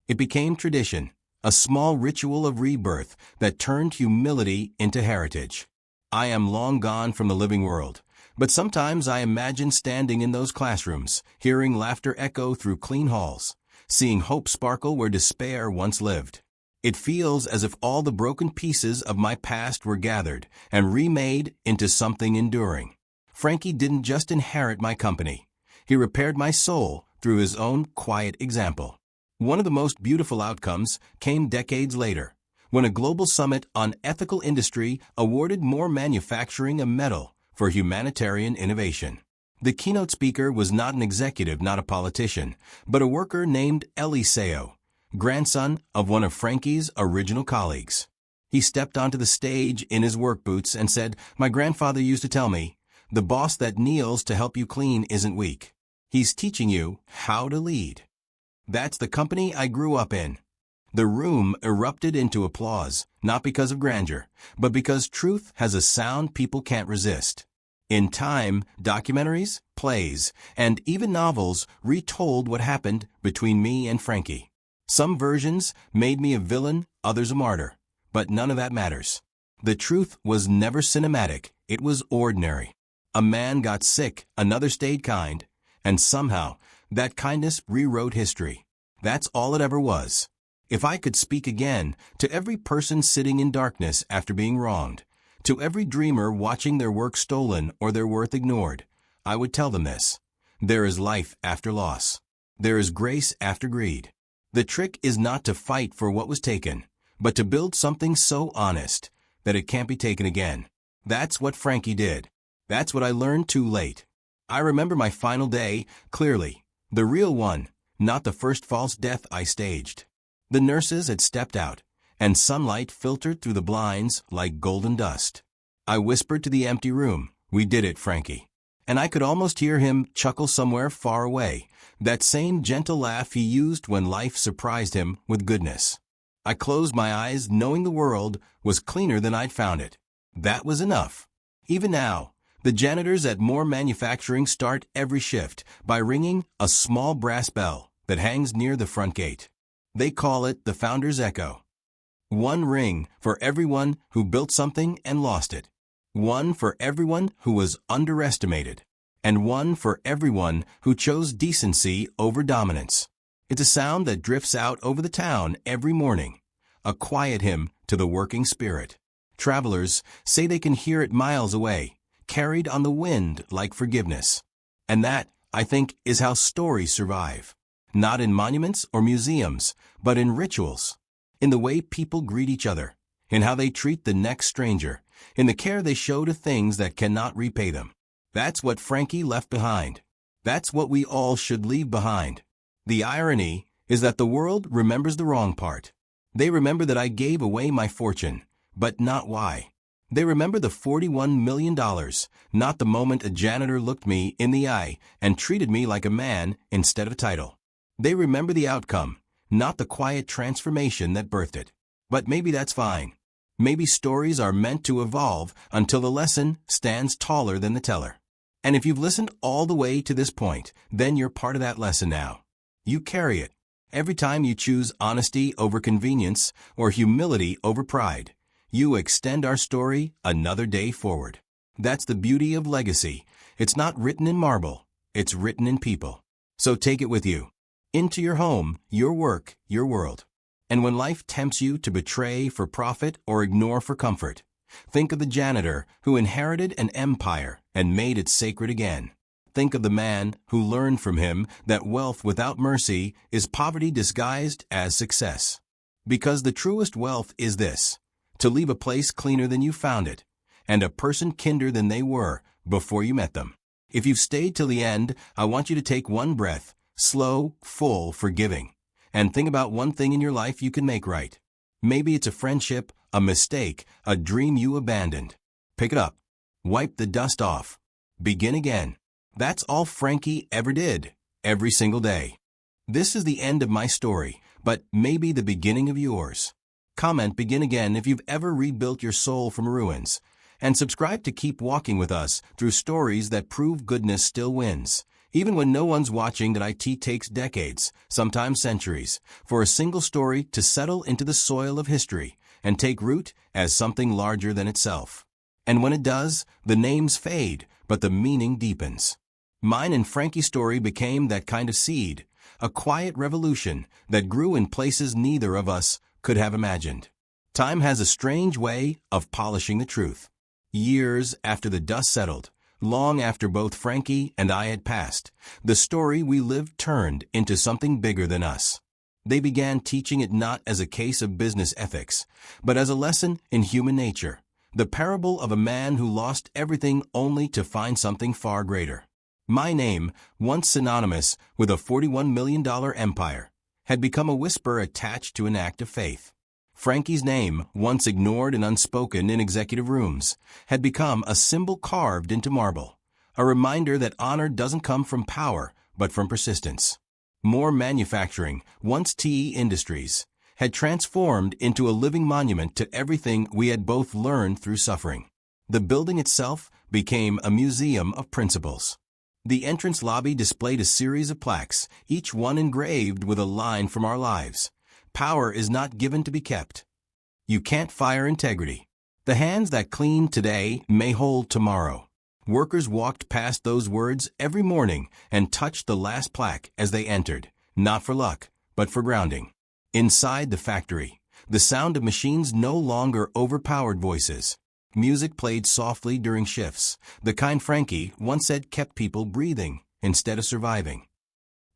It became tradition, a small ritual of rebirth that turned humility into heritage. I am long gone from the living world. But sometimes I imagine standing in those classrooms, hearing laughter echo through clean halls, seeing hope sparkle where despair once lived. It feels as if all the broken pieces of my past were gathered and remade into something enduring. Frankie didn't just inherit my company. He repaired my soul through his own quiet example. One of the most beautiful outcomes came decades later, when a global summit on ethical industry awarded More Manufacturing a medal for humanitarian innovation. The keynote speaker was not an executive, not a politician, but a worker named Eliseo, grandson of one of Frankie's original colleagues. He stepped onto the stage in his work boots and said, "My grandfather used to tell me, the boss that kneels to help you clean isn't weak. He's teaching you how to lead." That's the company I grew up in. The room erupted into applause, not because of grandeur, but because truth has a sound people can't resist. In time, documentaries, plays, and even novels retold what happened between me and Frankie. Some versions made me a villain, others a martyr, but none of that matters. The truth was never cinematic, it was ordinary. A man got sick, another stayed kind, and somehow that kindness rewrote history. That's all it ever was. If I could speak again to every person sitting in darkness after being wronged, to every dreamer watching their work stolen or their worth ignored, I would tell them this. There is life after loss. There is grace after greed. The trick is not to fight for what was taken, but to build something so honest that it can't be taken again. That's what Frankie did. That's what I learned too late. I remember my final day clearly. The real one, not the first false death I staged. The nurses had stepped out, and sunlight filtered through the blinds like golden dust. I whispered to the empty room, "We did it, Frankie." And I could almost hear him chuckle somewhere far away, that same gentle laugh he used when life surprised him with goodness. I closed my eyes knowing the world was cleaner than I'd found it. That was enough. Even now, the janitors at Moore Manufacturing start every shift by ringing a small brass bell that hangs near the front gate. They call it the Founder's Echo. One ring for everyone who built something and lost it. One for everyone who was underestimated. And one for everyone who chose decency over dominance. It's a sound that drifts out over the town every morning. A quiet hymn to the working spirit. Travelers say they can hear it miles away, carried on the wind like forgiveness. And that, I think, is how stories survive. Not in monuments or museums, but in rituals. In the way people greet each other. In how they treat the next stranger. In the care they show to things that cannot repay them. That's what Frankie left behind. That's what we all should leave behind. The irony is that the world remembers the wrong part. They remember that I gave away my fortune, but not why. They remember the $41 million, not the moment a janitor looked me in the eye and treated me like a man instead of a title. They remember the outcome, not the quiet transformation that birthed it. But maybe that's fine. Maybe stories are meant to evolve until the lesson stands taller than the teller. And if you've listened all the way to this point, then you're part of that lesson now. You carry it. Every time you choose honesty over convenience or humility over pride, you extend our story another day forward. That's the beauty of legacy. It's not written in marble. It's written in people. So take it with you. Into your home, your work, your world. And when life tempts you to betray for profit or ignore for comfort, think of the janitor who inherited an empire and made it sacred again. Think of the man who learned from him that wealth without mercy is poverty disguised as success. Because the truest wealth is this, to leave a place cleaner than you found it, and a person kinder than they were before you met them. If you've stayed till the end, I want you to take one breath, slow, full, forgiving, and think about one thing in your life you can make right. Maybe it's a friendship, a mistake, a dream you abandoned. Pick it up. Wipe the dust off. Begin again. That's all Frankie ever did, every single day. This is the end of my story, but maybe the beginning of yours. Comment "Begin again" if you've ever rebuilt your soul from ruins. And subscribe to keep walking with us through stories that prove goodness still wins. Even when no one's watching, that IT takes decades, sometimes centuries, for a single story to settle into the soil of history and take root as something larger than itself. And when it does, the names fade, but the meaning deepens. Mine and Frankie's story became that kind of seed, a quiet revolution that grew in places neither of us could have imagined. Time has a strange way of polishing the truth. Years after the dust settled, long after both Frankie and I had passed, the story we lived turned into something bigger than us. They began teaching it not as a case of business ethics, but as a lesson in human nature, the parable of a man who lost everything only to find something far greater. My name, once synonymous with a $41 million empire, had become a whisper attached to an act of faith. Frankie's name, once ignored and unspoken in executive rooms, had become a symbol carved into marble, a reminder that honor doesn't come from power, but from persistence. Moore Manufacturing, once TE Industries, had transformed into a living monument to everything we had both learned through suffering. The building itself became a museum of principles. The entrance lobby displayed a series of plaques, each one engraved with a line from our lives. Power is not given to be kept. You can't fire integrity. The hands that clean today may hold tomorrow. Workers walked past those words every morning and touched the last plaque as they entered, not for luck, but for grounding. Inside the factory, the sound of machines no longer overpowered voices. Music played softly during shifts, the kind Frankie once said kept people breathing instead of surviving.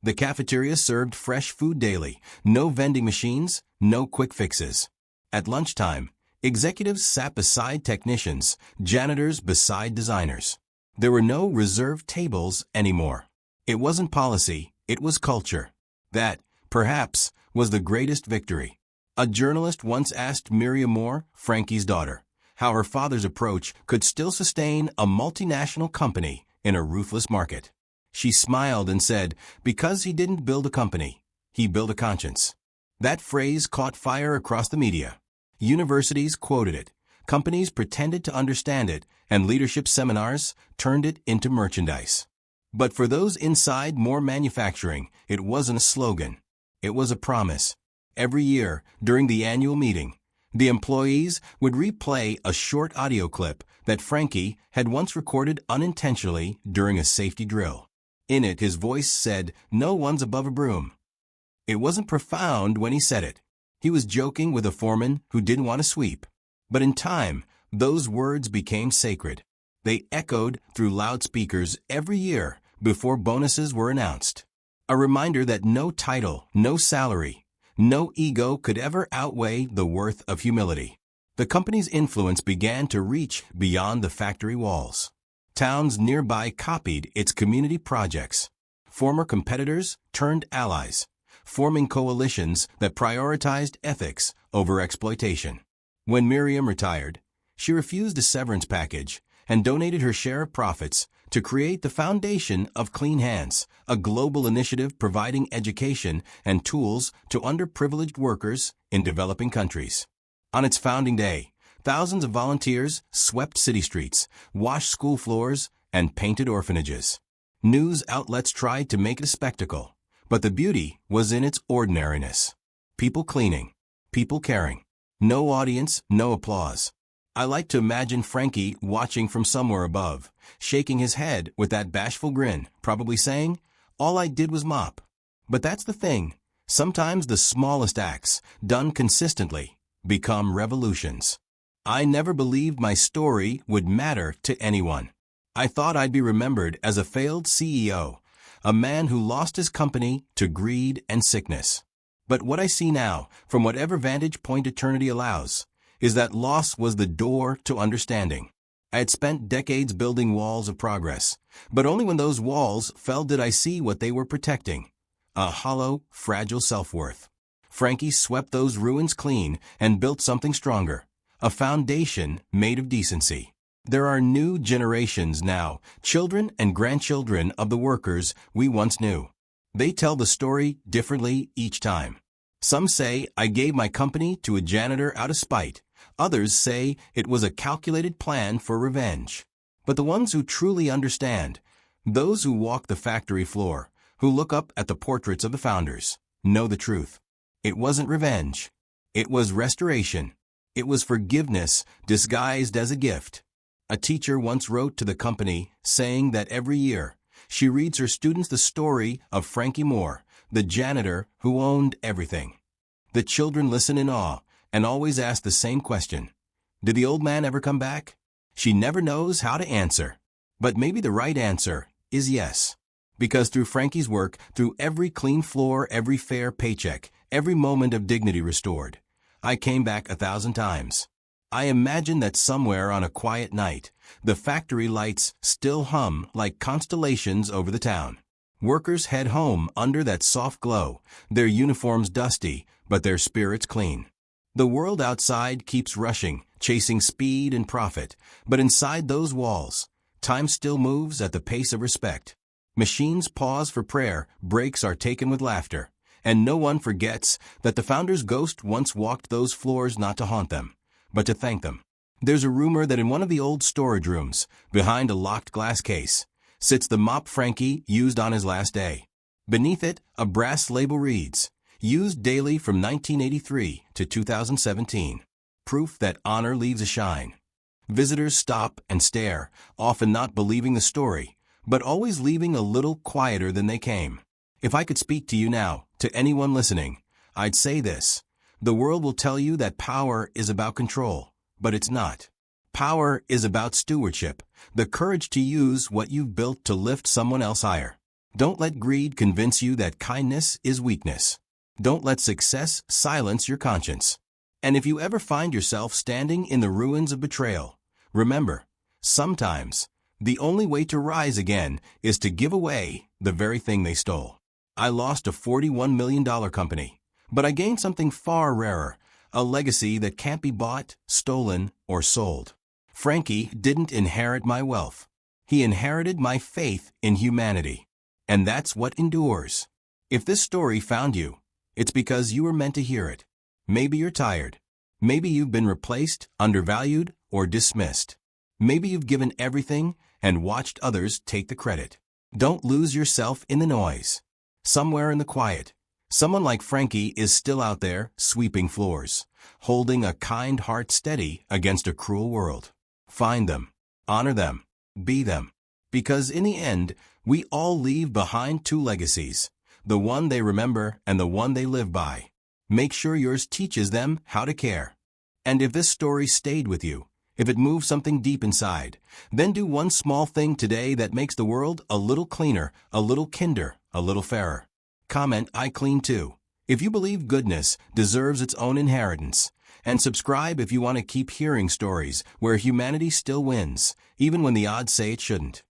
The cafeteria served fresh food daily, no vending machines, no quick fixes. At lunchtime, executives sat beside technicians, janitors beside designers. There were no reserved tables anymore. It wasn't policy, it was culture. That, perhaps, was the greatest victory. A journalist once asked Miriam Moore, Frankie's daughter, how her father's approach could still sustain a multinational company in a ruthless market. She smiled and said, because he didn't build a company, he built a conscience. That phrase caught fire across the media. Universities quoted it, companies pretended to understand it, and leadership seminars turned it into merchandise. But for those inside more manufacturing, it wasn't a slogan. It was a promise. Every year, during the annual meeting, the employees would replay a short audio clip that Frankie had once recorded unintentionally during a safety drill. In it, his voice said, "No one's above a broom." It wasn't profound when he said it. He was joking with a foreman who didn't want to sweep. But in time, those words became sacred. They echoed through loudspeakers every year before bonuses were announced. A reminder that no title, no salary, no ego could ever outweigh the worth of humility. The company's influence began to reach beyond the factory walls. Towns nearby copied its community projects. Former competitors turned allies, forming coalitions that prioritized ethics over exploitation. When Miriam retired, she refused a severance package and donated her share of profits to create the Foundation of Clean Hands, a global initiative providing education and tools to underprivileged workers in developing countries. On its founding day, thousands of volunteers swept city streets, washed school floors, and painted orphanages. News outlets tried to make it a spectacle, but the beauty was in its ordinariness. People cleaning, people caring. No audience, no applause. I like to imagine Frankie watching from somewhere above, shaking his head with that bashful grin, probably saying, "All I did was mop." But that's the thing. Sometimes the smallest acts, done consistently, become revolutions. I never believed my story would matter to anyone. I thought I'd be remembered as a failed CEO, a man who lost his company to greed and sickness. But what I see now, from whatever vantage point eternity allows, is that loss was the door to understanding. I had spent decades building walls of progress, but only when those walls fell did I see what they were protecting: a hollow, fragile self-worth. Frankie swept those ruins clean and built something stronger, a foundation made of decency. There are new generations now, children and grandchildren of the workers we once knew. They tell the story differently each time. Some say I gave my company to a janitor out of spite. Others say it was a calculated plan for revenge. But the ones who truly understand, those who walk the factory floor, who look up at the portraits of the founders, know the truth. It wasn't revenge. It was restoration. It was forgiveness disguised as a gift. A teacher once wrote to the company saying that every year she reads her students the story of Frankie Moore, the janitor who owned everything. The children listen in awe and always ask the same question: did the old man ever come back? She never knows how to answer. But maybe the right answer is yes. Because through Frankie's work, through every clean floor, every fair paycheck, every moment of dignity restored, I came back 1,000 times. I imagine that somewhere on a quiet night, the factory lights still hum like constellations over the town. Workers head home under that soft glow, their uniforms dusty, but their spirits clean. The world outside keeps rushing, chasing speed and profit, but inside those walls, time still moves at the pace of respect. Machines pause for prayer, breaks are taken with laughter, and no one forgets that the founder's ghost once walked those floors not to haunt them, but to thank them. There's a rumor that in one of the old storage rooms, behind a locked glass case, sits the mop Frankie used on his last day. Beneath it, a brass label reads, "Used daily from 1983 to 2017. Proof that honor leaves a shine." Visitors stop and stare, often not believing the story, but always leaving a little quieter than they came. If I could speak to you now, to anyone listening, I'd say this: the world will tell you that power is about control, but it's not. Power is about stewardship, the courage to use what you've built to lift someone else higher. Don't let greed convince you that kindness is weakness. Don't let success silence your conscience. And if you ever find yourself standing in the ruins of betrayal, remember, sometimes, the only way to rise again is to give away the very thing they stole. I lost a $41 million company, but I gained something far rarer, a legacy that can't be bought, stolen, or sold. Frankie didn't inherit my wealth. He inherited my faith in humanity. And that's what endures. If this story found you, it's because you were meant to hear it. Maybe you're tired. Maybe you've been replaced, undervalued, or dismissed. Maybe you've given everything and watched others take the credit. Don't lose yourself in the noise. Somewhere in the quiet, someone like Frankie is still out there sweeping floors, holding a kind heart steady against a cruel world. Find them, honor them, be them. Because in the end, we all leave behind two legacies, the one they remember and the one they live by. Make sure yours teaches them how to care. And if this story stayed with you, if it moved something deep inside, then do one small thing today that makes the world a little cleaner, a little kinder, a little fairer. Comment, "I clean too," if you believe goodness deserves its own inheritance. And subscribe if you want to keep hearing stories where humanity still wins, even when the odds say it shouldn't.